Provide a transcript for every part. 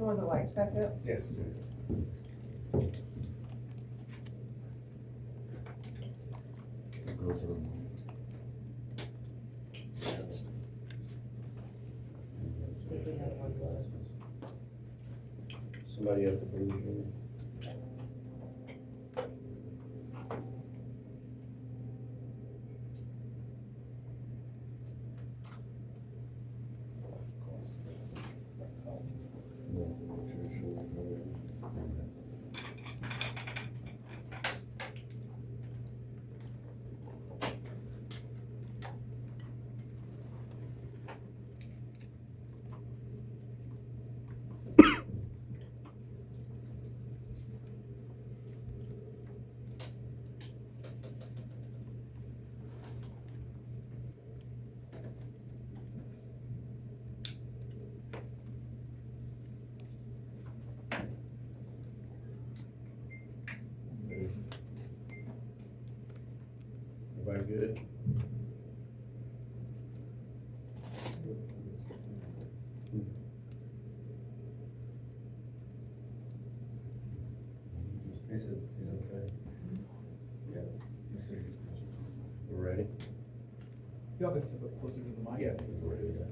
Throw the lights back up. Yes, please. Go for the. Somebody at the police. Everybody good? He said he's okay. Yeah. He said We're ready? Y'all can step up closer to the mic. Yeah. he's ready to go.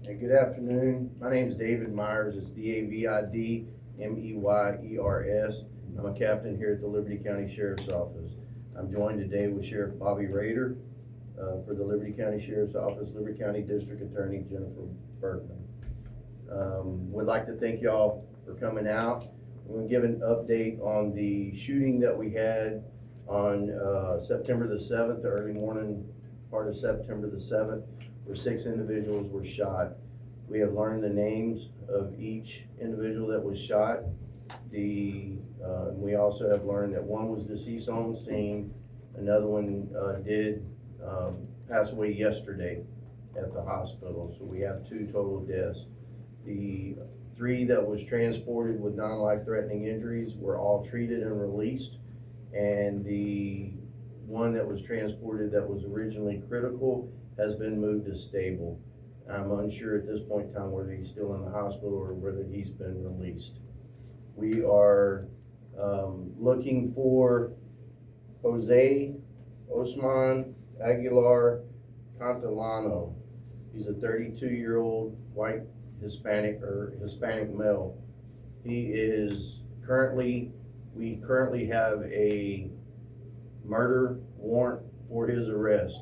Hey, good afternoon. My name is David Myers. It's DavidMeyers. I'm a captain here at the Liberty County Sheriff's Office. I'm joined today with Sheriff Bobby Rader for the Liberty County Sheriff's Office, Liberty County District Attorney Jennifer Bergman. Would like to thank y'all for coming out. I'm going to give an update on the shooting that we had on September the 7th, the early morning part of September the 7th, where 6 individuals were shot. We have learned the names of each individual that was shot. We also have learned that one was deceased on scene, another one did pass away yesterday at the hospital, so we have 2 total deaths. The 3 that was transported with non-life-threatening injuries were all treated and released, and the one that was transported that was originally critical has been moved to stable. I'm unsure at this point in time whether he's still in the hospital or whether he's been released. We are looking for Jose Osman Aguilar Cantilano. He's a 32-year-old white Hispanic male. He is we currently have a murder warrant for his arrest.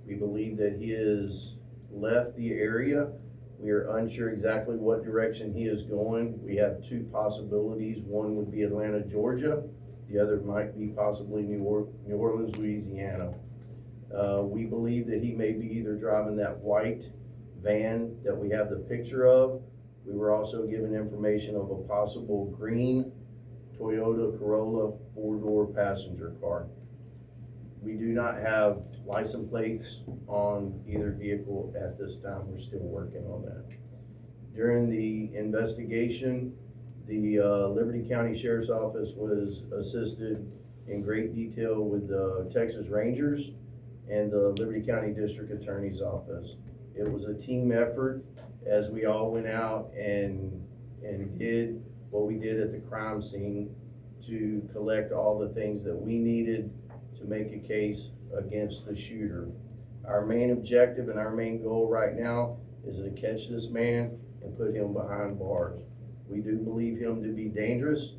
We believe that he has left the area. We are unsure exactly what direction he is going. We have 2 possibilities. One would be Atlanta, Georgia. The other might be possibly New Orleans, Louisiana. We believe that he may be either driving that white van that we have the picture of. We were also given information of a possible green Toyota Corolla 4-door passenger car. We do not have license plates on either vehicle at this time. We're still working on that. During the investigation, the Liberty County Sheriff's Office was assisted in great detail with the Texas Rangers and the Liberty County District Attorney's Office. It was a team effort as we all went out and did what we did at the crime scene to collect all the things that we needed to make a case against the shooter. Our main objective and our main goal right now is to catch this man and put him behind bars. We do believe him to be dangerous.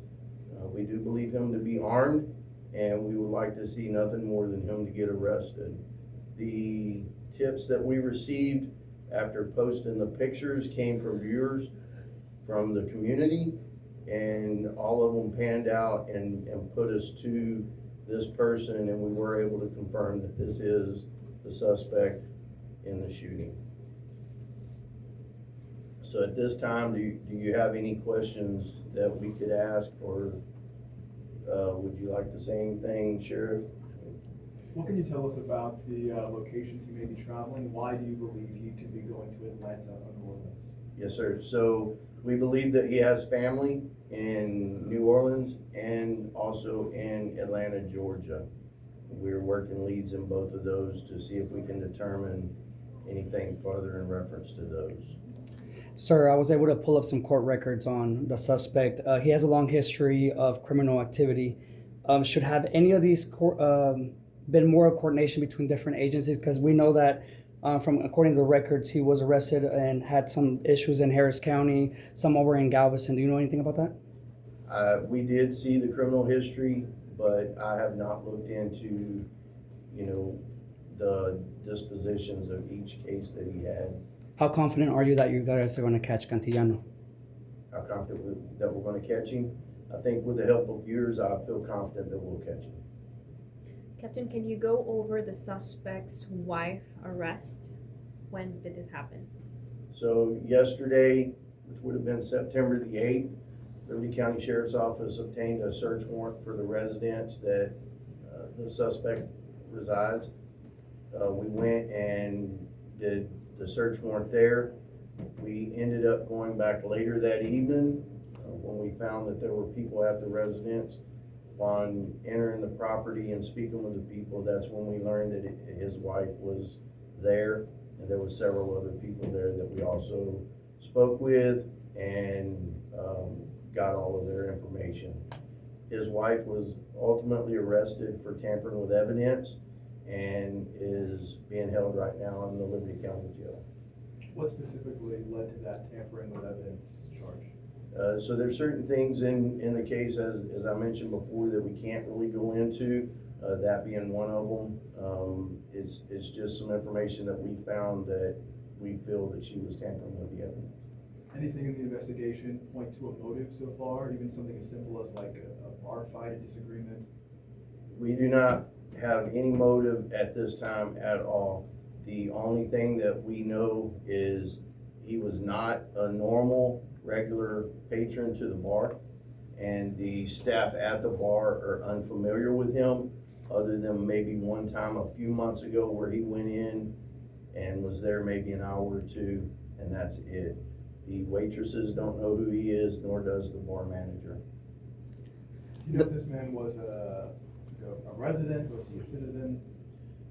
We do believe him to be armed, and we would like to see nothing more than him to get arrested. The tips that we received after posting the pictures came from viewers from the community, and all of them panned out and put us to this person, and we were able to confirm that this is the suspect in the shooting. So at this time, do you have any questions that we could ask, or would you like to say anything, Sheriff? What can you tell us about the locations he may be traveling? Why do you believe he could be going to Atlanta or New Orleans? Yes, sir. So we believe that he has family in New Orleans and also in Atlanta, Georgia. We're working leads in both of those to see if we can determine anything further in reference to those. Sir, I was able to pull up some court records on the suspect. He has a long history of criminal activity. Should have any of these been more coordination between different agencies? Because we know that from according to the records, he was arrested and had some issues in Harris County, some over in Galveston. Do you know anything about that? We did see the criminal history, but I have not looked into, the dispositions of each case that he had. How confident are you that you guys are going to catch Cantillano? How confident that we're gonna catch him? I think with the help of yours, I feel confident that we'll catch him. Captain, can you go over the suspect's wife arrest? When did this happen? So yesterday, which would have been September the 8th, Liberty County Sheriff's Office obtained a search warrant for the residence that the suspect resides. We went and did the search warrant there. We ended up going back later that evening when we found that there were people at the residence. Upon entering the property and speaking with the people, that's when we learned that his wife was there, and there were several other people there that we also spoke with and got all of their information. His wife was ultimately arrested for tampering with evidence and is being held right now in the Liberty County Jail. What specifically led to that tampering with evidence charge? So there's certain things in the case, as I mentioned before, that we can't really go into, that being one of them. It's just some information that we found that we feel that she was tampering with the evidence. Anything in the investigation point to a motive so far, even something as simple as like a bar fight, a disagreement? We do not have any motive at this time at all. The only thing that we know is he was not a normal, regular patron to the bar, and the staff at the bar are unfamiliar with him, other than maybe one time a few months ago where he went in and was there maybe an hour or two, and that's it. The waitresses don't know who he is, nor does the bar manager. Do you know if this man was a resident, was he a citizen?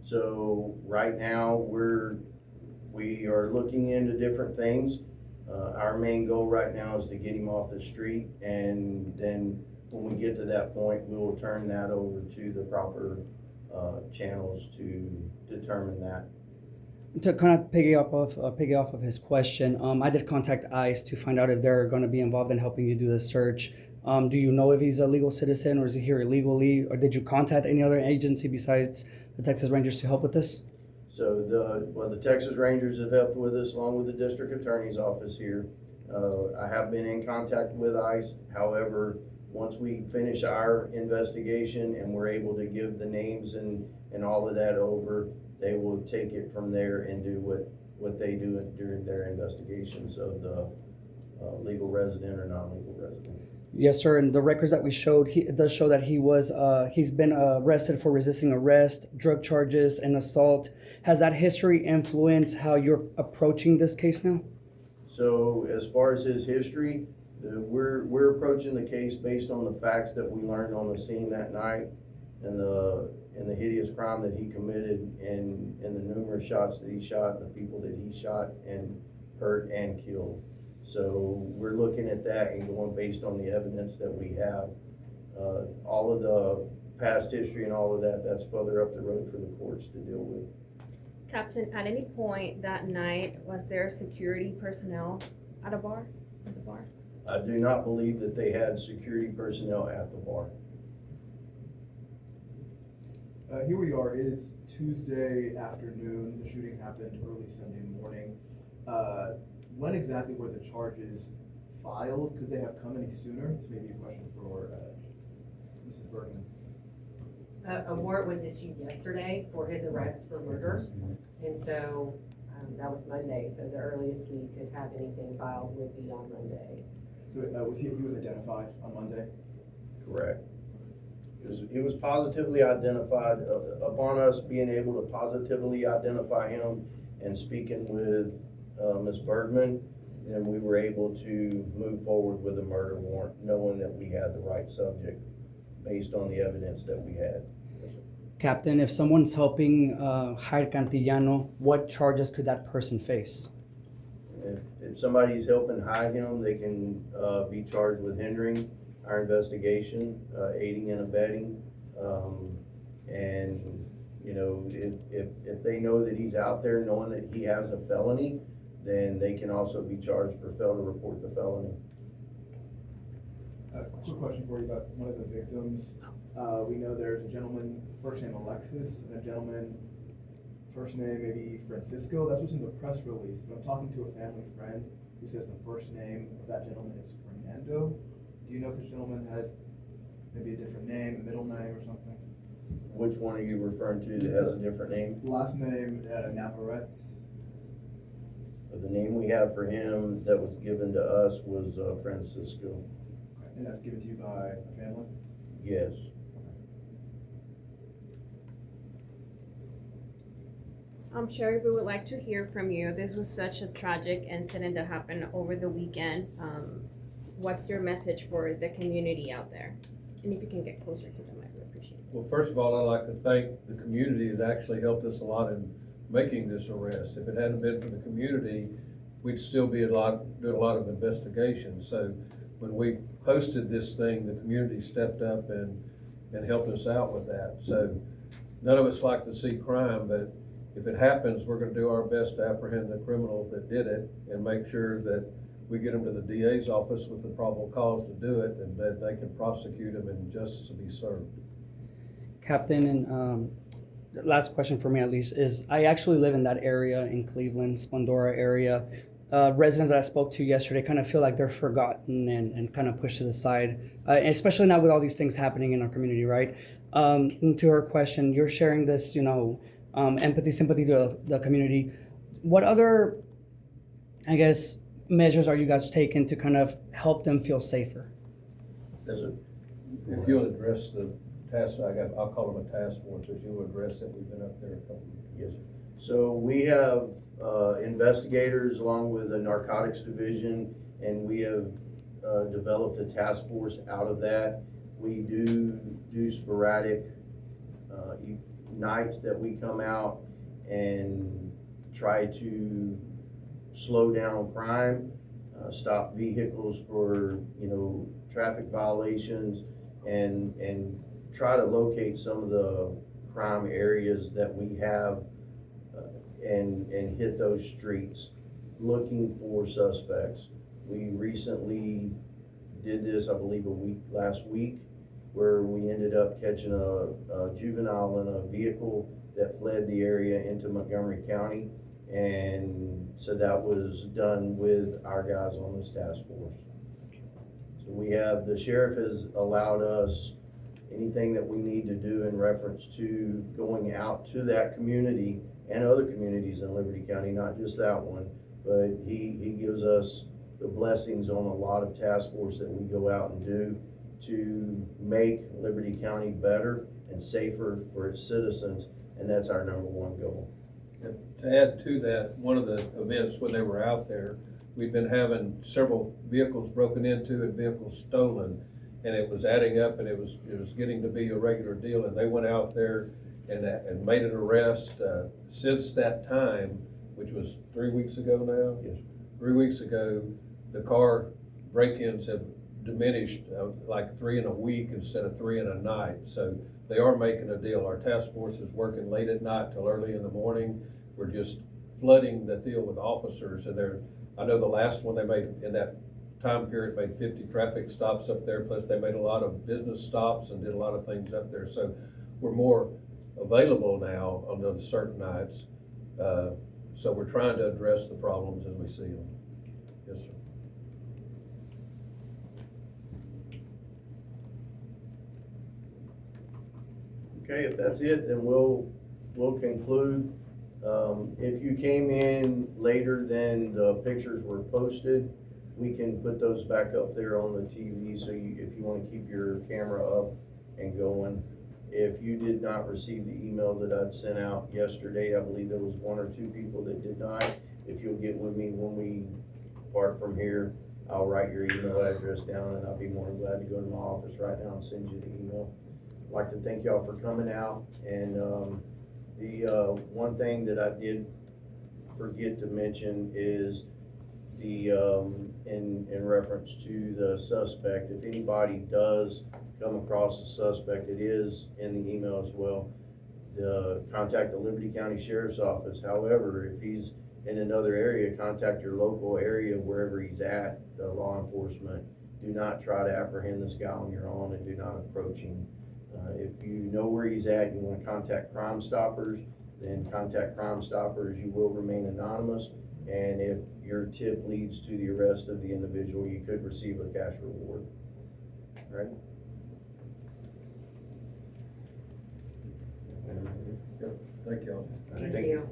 So right now, we are looking into different things. Our main goal right now is to get him off the street, and then when we get to that point, we will turn that over to the proper channels to determine that. To kind of piggy off of his question, I did contact ICE to find out if they're going to be involved in helping you do the search. Do you know if he's a legal citizen or is he here illegally, or did you contact any other agency besides the Texas Rangers to help with this? So the Texas Rangers have helped with us, along with the district attorney's office here. I have been in contact with ICE. However, once we finish our investigation and we're able to give the names and all of that over, they will take it from there and do what they do during their investigations of the legal resident or non-legal resident. Yes, sir. And the records that we showed, it does show that he's been arrested for resisting arrest, drug charges, and assault. Has that history influenced how you're approaching this case now? So as far as his history, we're approaching the case based on the facts that we learned on the scene that night, and the hideous crime that he committed, and the numerous shots that he shot, and the people that he shot and hurt and killed. So we're looking at that and going based on the evidence that we have. All of the past history and all of that, that's further up the road for the courts to deal with. Captain, at any point that night, was there security personnel at the bar? I do not believe that they had security personnel at the bar. Here we are, it is Tuesday afternoon, the shooting happened early Sunday morning. When exactly were the charges filed? Could they have come any sooner? This may be a question for Mrs. Bergman. A warrant was issued yesterday for his arrest for murder, and so that was Monday, so the earliest we could have anything filed would be on Monday. So he was identified on Monday? Correct. He was positively identified. Upon us being able to positively identify him and speaking with Ms. Bergman, then we were able to move forward with a murder warrant, knowing that we had the right subject based on the evidence that we had. Captain, if someone's helping hide Cantillano, what charges could that person face? if somebody's helping hide him, they can, be charged with hindering our investigation, aiding and abetting. And, you know, if they know that he's out there knowing that he has a felony, then they can also be charged for fail to report the felony. Quick question for you about one of the victims. We know there's a gentleman, first name Alexis, and a gentleman, first name maybe Francisco. That's what's in the press release. But I'm talking to a family friend who says the first name of that gentleman is Fernando. Do you know if this gentleman had maybe a different name, a middle name or something? Which one are you referring to that has a different name? Last name, Navarrete. The name we have for him that was given to us was Francisco. And that's given to you by a family? Yes. Sheriff, we would like to hear from you. This was such a tragic incident that happened over the weekend. What's your message for the community out there? And if you can get closer to the mic, we appreciate it. Well, first of all, I'd like to thank the community that actually helped us a lot in making this arrest. If it hadn't been for the community, we'd still be doing a lot of investigations. So when we posted this thing, the community stepped up and helped us out with that. So none of us like to see crime, but if it happens, we're gonna do our best to apprehend the criminals that did it and make sure that we get them to the DA's office with the probable cause to do it, and that they can prosecute them and justice will be served. Captain, and the last question for me at least is, I actually live in that area in Cleveland, Splendora area. Residents that I spoke to yesterday kind of feel like they're forgotten and kind of pushed to the side, especially now with all these things happening in our community, right? And to her question, you're sharing this, empathy, sympathy to the community. What other, I guess, measures are you guys taking to kind of help them feel safer? If you'll address the task, I'll call them a task force, if you'll address it, we've been up there a couple of years. Yes, sir. So we have investigators along with the narcotics division, and we have developed a task force out of that. We do sporadic nights that we come out and try to slow down crime, stop vehicles for, traffic violations, and try to locate some of the crime areas that we have, and hit those streets looking for suspects. We recently did this, I believe, last week, where we ended up catching a juvenile in a vehicle that fled the area into Montgomery County. And so that was done with our guys on this task force. So the sheriff has allowed us anything that we need to do in reference to going out to that community and other communities in Liberty County, not just that one, but he gives us the blessings on a lot of task force that we go out and do to make Liberty County better and safer for its citizens, and that's our number one goal. And to add to that, one of the events when they were out there, we've been having several vehicles broken into and vehicles stolen, and it was adding up, and it was getting to be a regular deal, and they went out there and made an arrest. Since that time, which was 3 weeks ago now? Yes. 3 weeks ago, the car break-ins have diminished, like 3 in a week instead of 3 in a night. So they are making a deal. Our task force is working late at night till early in the morning. We're just flooding the deal with officers, and I know the last one they made in that time period made 50 traffic stops up there, plus they made a lot of business stops and did a lot of things up there. So we're more available now on those certain nights. So we're trying to address the problems as we see them. Yes, sir. Okay, if that's it, then we'll conclude. If you came in later than the pictures were posted, we can put those back up there on the TV, so if you want to keep your camera up and going. If you did not receive the email that I'd sent out yesterday, I believe there was 1 or 2 people that did not. If you'll get with me when we part from here, I'll write your email address down, and I'll be more than glad to go to my office right now and send you the email. I'd like to thank y'all for coming out, and the one thing that I did forget to mention is in reference to the suspect, if anybody does come across the suspect, it is in the email as well, contact the Liberty County Sheriff's Office. However, if he's in another area, contact your local area wherever he's at, the law enforcement. Do not try to apprehend this guy on your own, and do not approach him. If you know where he's at, you want to contact Crime Stoppers, then contact Crime Stoppers. You will remain anonymous, and if your tip leads to the arrest of the individual, you could receive a cash reward. All right? Thank y'all. Thank you.